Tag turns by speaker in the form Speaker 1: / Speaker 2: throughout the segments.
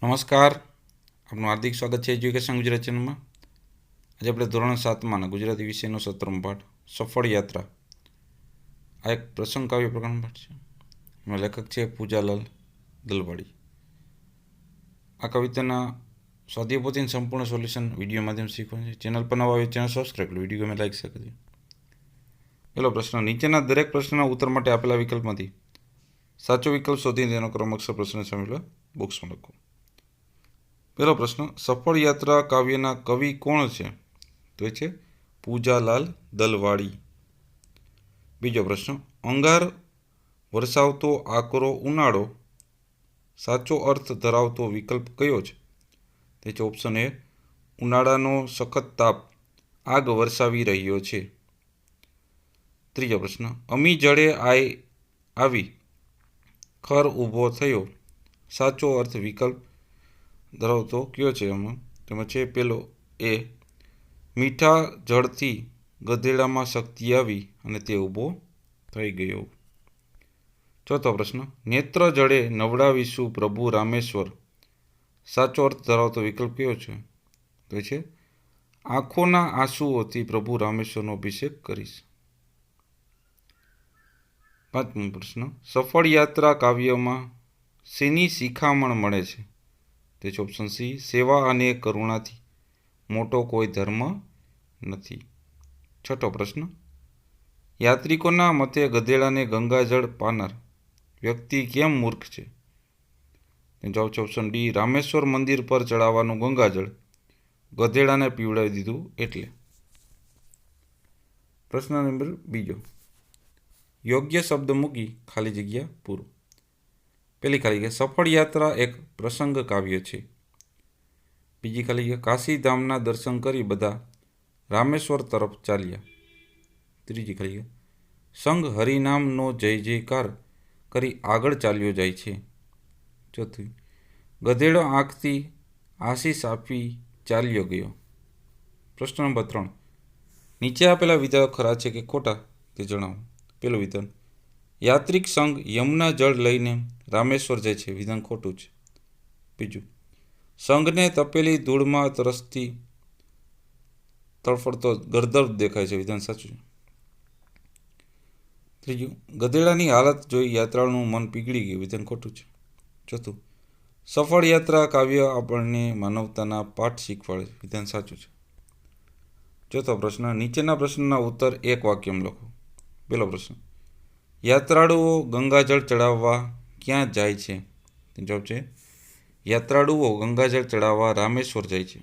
Speaker 1: નમસ્કાર, આપનું હાર્દિક સ્વાગત છે એજ્યુકેશન ગુજરાત ચેનલમાં. આજે આપણે ધોરણ 7માના ગુજરાતી વિષયનો 17મો પાઠ સફળ યાત્રા. આ એક પ્રસંગ કાવ્ય પ્રકારનો પાઠ છે. એમાં લેખક છે પૂજાલાલ દલવાડી. આ કવિતાના સ્વાધ્યાયપોથીનું સંપૂર્ણ સોલ્યુશન વિડીયો માધ્યમ શીખવાનું છે. ચેનલ પર નવા આવે ચેનલ સબસ્ક્રાઈબ કરો, વિડીયો ગમે લાઈક શેર કરજો. પહેલો પ્રશ્ન, નીચેના દરેક પ્રશ્નના ઉત્તર માટે આપેલા વિકલ્પમાંથી સાચો વિકલ્પ શોધીને તેનો ક્રમ અક્ષર પ્રશ્ન સામેલ બોક્સમાં લખો. પહેલો પ્રશ્ન, સફળ યાત્રા કાવ્યના કવિ કોણ છે? તો એ છે પૂજાલાલ દલવાડી. બીજો પ્રશ્ન, અંગાર વરસાવતો આકરો ઉનાળો સાચો અર્થ ધરાવતો વિકલ્પ કયો છે? તે છે ઓપ્શન એ, ઉનાળાનો સખત તાપ આગ વરસાવી રહ્યો છે. ત્રીજો પ્રશ્ન, અમી જળે આવી ખર ઊભો થયો સાચો અર્થ વિકલ્પ ધરાવતો કયો છે? તેમાં છે પેલો એ, મીઠા જળથી ગધેડામાં શક્તિ આવી અને તે ઊભો થઈ ગયો. ચોથો પ્રશ્ન, નેત્ર જળે નવડાવીશું પ્રભુ રામેશ્વર સાચો અર્થ ધરાવતો વિકલ્પ કયો છે? તો છે આંખોના આંસુઓથી પ્રભુ રામેશ્વરનો અભિષેક કરીશ. પાંચમો પ્રશ્ન, સફળ યાત્રા કાવ્યમાં શેની શિખામણ મળે છે? તે છે ઓપ્શન સી, સેવા અને કરુણાથી મોટો કોઈ ધર્મ નથી. છઠ્ઠો પ્રશ્ન, યાત્રિકોના મતે ગધેડાને ગંગાજળ પાનાર વ્યક્તિ કેમ મૂર્ખ છે? જવાબ છે ઓપ્શન ડી, રામેશ્વર મંદિર પર ચડાવવાનું ગંગાજળ ગધેડાને પીવડાવી દીધું એટલે. પ્રશ્ન નંબર બીજો, યોગ્ય શબ્દ મૂકી ખાલી જગ્યા પૂરો. પહેલી ખાલી જગ્યા, સફળ યાત્રા એક પ્રસંગ કાવ્ય છે. બીજી ખાલી જગ્યા, કાશીધામના દર્શન કરી બધા રામેશ્વર તરફ ચાલ્યા. ત્રીજી ખાલી જગ્યા, સંઘ હરિનામનો જય જયકાર કરી આગળ ચાલ્યો જાય છે. ચોથી, ગધેડો આંખથી આશીષ આપી ચાલ્યો ગયો. પ્રશ્ન નંબર 3, નીચે આપેલા વિધાનો ખરા છે કે ખોટા તે જણાવો. પેલું વિધાન, યાત્રિક સંઘ યમુના જળ લઈને રામેશ્વર જાય છે, વિધાન ખોટું છે. બીજું, સંઘને તપેલી ધૂળમાં તરસથી તડફડતો ગરદર્પ દેખાય છે, વિધાન સાચું છે. ત્રીજું, ગધેડાની હાલત જોઈ યાત્રાળુનું મન પીગળી ગયું, વિધાન ખોટું છે. ચોથું, સફળ યાત્રા કાવ્ય આપણને માનવતાના પાઠ શીખવાડે છે, વિધાન સાચું છે. ચોથો પ્રશ્ન, નીચેના પ્રશ્નના ઉત્તર એક વાક્યમાં લખો. પહેલો પ્રશ્ન, યાત્રાળુઓ ગંગાજળ ચડાવવા ક્યાં જાય છે? જવાબ છે યાત્રાળુઓ ગંગાજળ ચડાવવા રામેશ્વર જાય છે.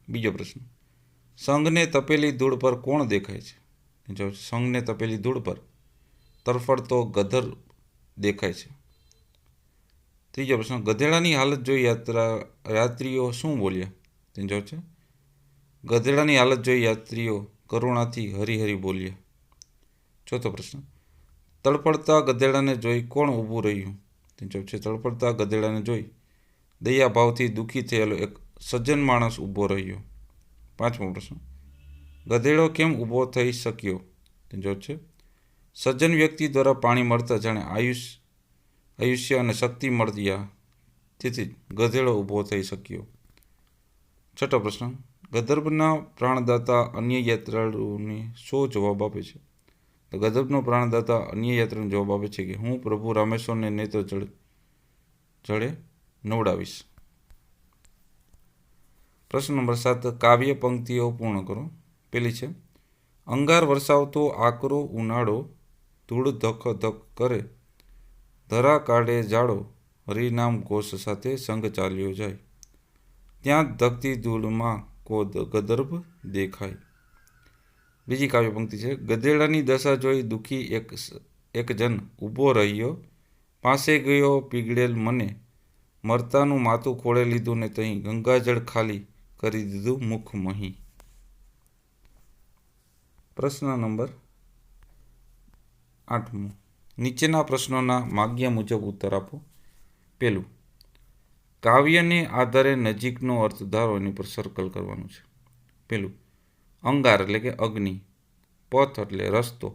Speaker 1: બીજો પ્રશ્ન, સંઘને તપેલી ધૂળ પર કોણ દેખાય છે? જવાબ છે સંઘને તપેલી ધૂળ પર તરફડતો ગધર દેખાય છે. ત્રીજો પ્રશ્ન, ગધેડાની હાલત જોઈ યાત્રીઓ શું બોલ્યા? જવાબ છે ગધેડાની હાલત જોઈ યાત્રીઓ કરુણાથી હરિહરિ બોલ્યા. ચોથો પ્રશ્ન, તડફડતા ગધેડાને જોઈ કોણ ઊભું રહ્યું? જવાબ છે તડફડતા ગધેડાને જોઈ દયાભાવથી દુઃખી થયેલો એક સજ્જન માણસ ઊભો રહ્યો. પાંચમો પ્રશ્ન, ગધેડો કેમ ઊભો થઈ શક્યો? જવાબ છે સજ્જન વ્યક્તિ દ્વારા પાણી મળતા જાણે આયુષ્ય અને શક્તિ મળ્યા, તેથી ગધેડો ઊભો થઈ શક્યો. છઠ્ઠો પ્રશ્ન, ગધર્ભના પ્રાણદાતા અન્ય યાત્રાળુઓને શો જવાબ આપે છે? તો ગધર્ભનો પ્રાણદાતા અન્ય યાત્રાનો જવાબ આપે છે કે હું પ્રભુ રામેશ્વરને નેત્ર જળે નવડાવીશ. પ્રશ્ન નંબર 7, કાવ્ય પંક્તિઓ પૂર્ણ કરો. પેલી છે, અંગાર વરસાવતો આકરો ઉનાળો ધૂળ ધક ધક કરે ધરા કાઢે જાડો હરિનામ ઘોષ સાથે સંઘ ચાલ્યો જાય ત્યાં ધકતી ધૂળમાં કો ગધર્ભ દેખાય. બીજી કાવ્ય પંક્તિ છે, ગધેડાની દશા જોઈ દુઃખી એક જન ઊભો રહ્યો પાસે ગયો પીગળેલ મને મરતાનું માથું ખોળે લીધું ને તહીં ગંગાજળ ખાલી કરી દીધું મુખ મહી. પ્રશ્ન નંબર 8, નીચેના પ્રશ્નોના માગ્યા મુજબ ઉત્તર આપો. પહેલું, કાવ્યને આધારે નજીકનો અર્થ ધારો, એની પર સર્કલ કરવાનું છે. પહેલું, અંગાર એટલે કે અગ્નિ, પથ એટલે રસ્તો,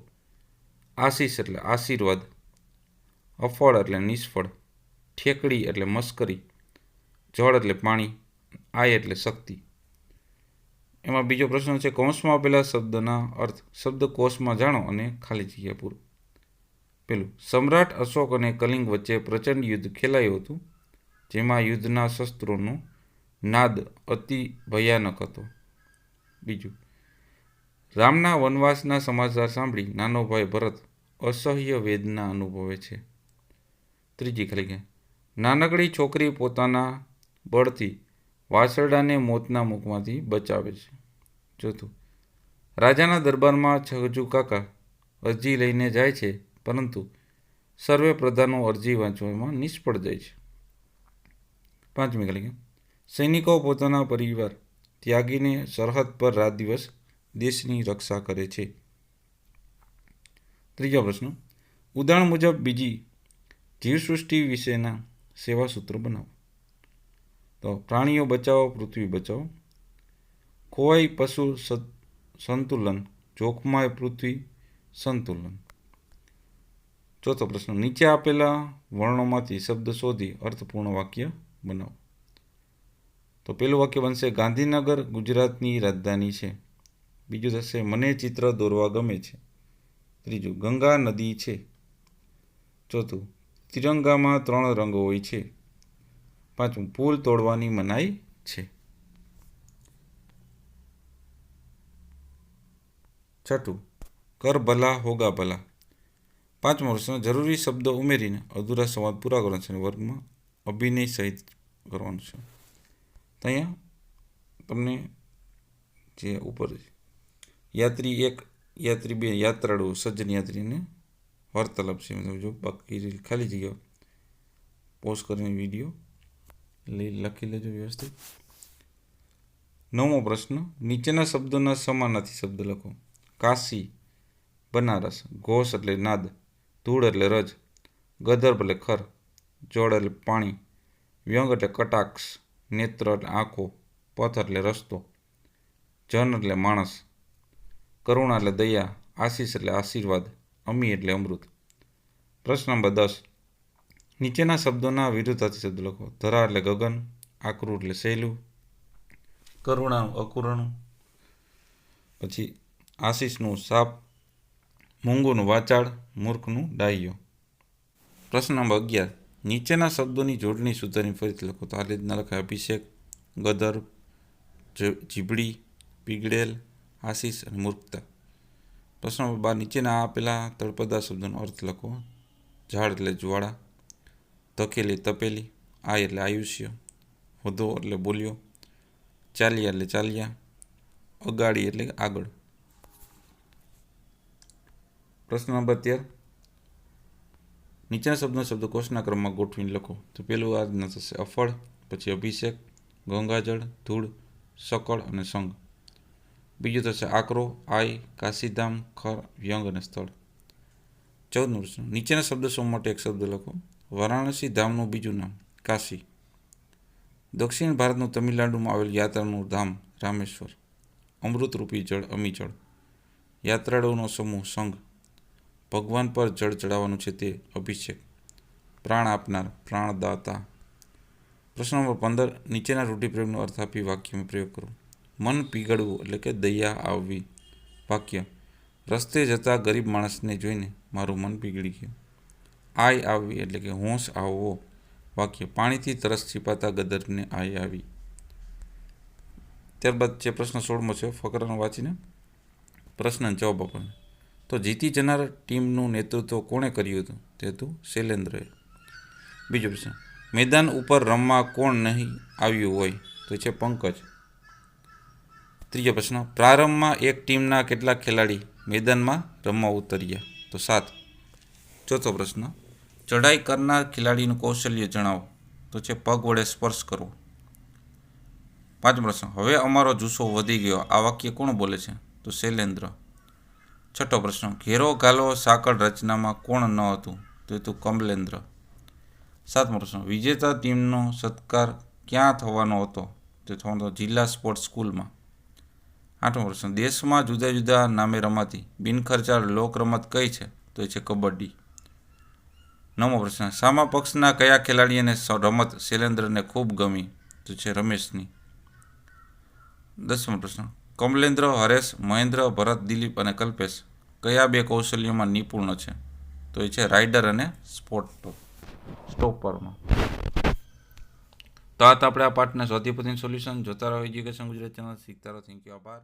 Speaker 1: આશીષ એટલે આશીર્વાદ, અફળ એટલે નિષ્ફળ, ઠેકડી એટલે મસ્કરી, જળ એટલે પાણી, આય એટલે શક્તિ. એમાં બીજો પ્રશ્ન છે, કૌંસમાં આપેલા શબ્દના અર્થ શબ્દકોશમાં જાણો અને ખાલી જગ્યા પૂરો. પેલું, સમ્રાટ અશોક અને કલિંગ વચ્ચે પ્રચંડ યુદ્ધ ખેલાયું હતું, જેમાં યુદ્ધના શસ્ત્રોનો નાદ અતિ ભયાનક હતો. બીજું, રામના વનવાસના સમાચાર સાંભળી નાનો ભાઈ ભરત અસહ્ય વેદના અનુભવે છે. ત્રીજી ખાલી ગયા, નાનકડી છોકરી પોતાના બળથી વાછરડાને મોતના મુખમાંથી બચાવે છે. ચોથું, રાજાના દરબારમાં છગજુ કાકા અરજી લઈને જાય છે, પરંતુ સર્વે પ્રધાનો અરજી વાંચવામાં નિષ્ફળ જાય છે. પાંચમી ખાલી ગયા, સૈનિકો પોતાના પરિવાર ત્યાગીને સરહદ પર રાત દિવસ દેશની રક્ષા કરે છે. ત્રીજો પ્રશ્ન, ઉદાહરણ મુજબ બીજી જીવસૃષ્ટિ વિશેના સેવા સૂત્રો બનાવો. તો પ્રાણીઓ બચાવો, પૃથ્વી બચાવો. ખોવાઈ પશુ સંતુલન, જોખમાય પૃથ્વી સંતુલન. ચોથો પ્રશ્ન, નીચે આપેલા વર્ણોમાંથી શબ્દ શોધી અર્થપૂર્ણ વાક્ય બનાવો. તો પેલું વાક્ય બનશે, ગાંધીનગર ગુજરાતની રાજધાની છે. બીજું થશે, મને ચિત્ર દોરવા ગમે છે. ત્રીજું, ગંગા નદી છે. ચોથું, તિરંગામાં 3 રંગો હોય છે. પાંચમું, પુલ તોડવાની મનાઈ છે. છઠ્ઠું, કર ભલા હોગા ભલા. પાંચમો પ્રશ્ન, જરૂરી શબ્દો ઉમેરીને અધૂરા સંવાદ પૂરા કરવાનો છે અને વર્ગમાં અભિનય સહિત કરવાનું છે. તો અહીંયા તમને જે ઉપર યાત્રી 1, યાત્રી 2, યાત્રાળુ, સજ્જન યાત્રીને વાર્તાલાપ છે. જો બાકી ખાલી જગ્યા પોઝ કરીને વિડીયો લખી લેજો વ્યવસ્થિત. 9મો પ્રશ્ન, નીચેના શબ્દોના સમાનાર્થી શબ્દ લખો. કાશી, બનારસ. ઘોષ એટલે નાદ, ધૂળ એટલે રજ, ગંધર્વ એટલે ખર, જળ એટલે પાણી, વ્યંગ એટલે કટાક્ષ, નેત્ર એટલે આંખો, પથ એટલે રસ્તો, જન એટલે માણસ, કરુણા એટલે દયા, આશીષ એટલે આશીર્વાદ, અમી એટલે અમૃત. પ્રશ્ન નંબર 10, નીચેના શબ્દોના વિરુદ્ધાર્થી શબ્દ લખો. ધરા એટલે ગગન, આકરું એટલે સહેલું, કરુણાનું અકરુણું, પછી આશીષનું સાપ, મૂંગુનું વાચાળ, મૂર્ખનું ડાહ્યો. પ્રશ્ન નંબર 11, નીચેના શબ્દોની જોડણી સુધારીને ફરીથી લખો. તો આ રીતના લખાય, અભિષેક, ગદર્ભ, જીભડી, પીગળેલ, આશીષ અને મૂર્ખતા. પ્રશ્ન નંબર 12, નીચેના આપેલા તળપદા શબ્દોનો અર્થ લખો. ઝાડ એટલે જ્વાળા, ધકેલી તપેલી, આય એટલે આયુષ્ય, વધો એટલે બોલ્યો, ચાલ્યા એટલે ચાલ્યા, અગાડી એટલે આગળ. પ્રશ્ન નંબર 13, નીચેના શબ્દનો શબ્દકોશના ક્રમમાં ગોઠવીને લખો. તો પેલું આ રીતના થશે, અફળ, પછી અભિષેક, ગંગાજળ, ધૂળ, સકળ અને સંગ. બીજું થશે આકરો, આય, કાશીધામ, ખર, વ્યંગ અને સ્થળ. 14મો પ્રશ્ન, નીચેના શબ્દ સમૂહ માટે એક શબ્દ લખો. વારાણસી ધામનું બીજું નામ કાશી. દક્ષિણ ભારતનું તમિલનાડુમાં આવેલ યાત્રાનું ધામ રામેશ્વર. અમૃતરૂપી જળ અમીજળ. યાત્રાળુઓનો સમૂહ સંઘ. ભગવાન પર જળ ચડાવવાનું છે તે અભિષેક. પ્રાણ આપનાર પ્રાણદાતા. પ્રશ્ન નંબર 15, નીચેના રૂઢિપ્રયોગનો અર્થ આપી વાક્યમાં પ્રયોગ કરો. મન પીગળવું એટલે કે દયા આવવી. વાક્ય, રસ્તે જતા ગરીબ માણસને જોઈને મારું મન પીગળી ગયું. આય આવવી એટલે કે હોંશ આવવો. વાક્ય, પાણીથી તરસ છીપાતા ગદર્ભને આય આવી. ત્યારબાદ જે પ્રશ્ન 16મો છે, ફકરાનો વાંચીને પ્રશ્નનો જવાબ આપવાનો. તો જીતી જનાર ટીમનું નેતૃત્વ કોણે કર્યું હતું? તે હતું શૈલેન્દ્રએ. બીજો પ્રશ્ન, મેદાન ઉપર રમવા કોણ નહીં આવ્યું હોય? તો છે પંકજ. ત્રીજો પ્રશ્ન, પ્રારંભમાં એક ટીમના કેટલાક ખેલાડી મેદાનમાં રમવા ઉતર્યા? તો 7. ચોથો પ્રશ્ન, ચઢાઈ કરનાર ખેલાડીનું કૌશલ્ય જણાવો. તો છે પગ વડે સ્પર્શ કરવો. 5મો પ્રશ્ન, હવે અમારો જુસ્સો વધી ગયો. આ વાક્ય કોણ બોલે છે? તો શૈલેન્દ્ર. 6થો પ્રશ્ન, ઘેરો ગાલો સાંકળ રચનામાં કોણ ન હતું? તો હતું કમલેન્દ્ર. 7મો પ્રશ્ન, વિજેતા ટીમનો સત્કાર ક્યાં થવાનો હતો? તો થવાનો જિલ્લા સ્પોર્ટ્સ સ્કૂલમાં. 8મો પ્રશ્ન, દેશમાં જુદા જુદા નામે રમાતી બિનખર્ચાળ લોક રમત કઈ છે? તો એ છે કબડ્ડી. 9મો પ્રશ્ન, સામા પક્ષના કયા ખેલાડીને રમત શૈલેન્દ્રને ખૂબ ગમી? તો છે રમેશની. 10મો પ્રશ્ન, કમલેન્દ્ર, હરેશ, મહેન્દ્ર, ભરત, દિલીપ અને કલ્પેશ કયા 2 કૌશલ્યોમાં નિપુણ છે? તો એ છે રાઇડર અને સ્ટોપરમાં. તો આ તો આપણે આ પાઠના સ્વાધ્યાય પદ્ધતિનું સોલ્યુશન. જોતા રહો એજ્યુકેશન ગુજરાતી ચેનલ. શીખતા રહો. Thank you. આભાર.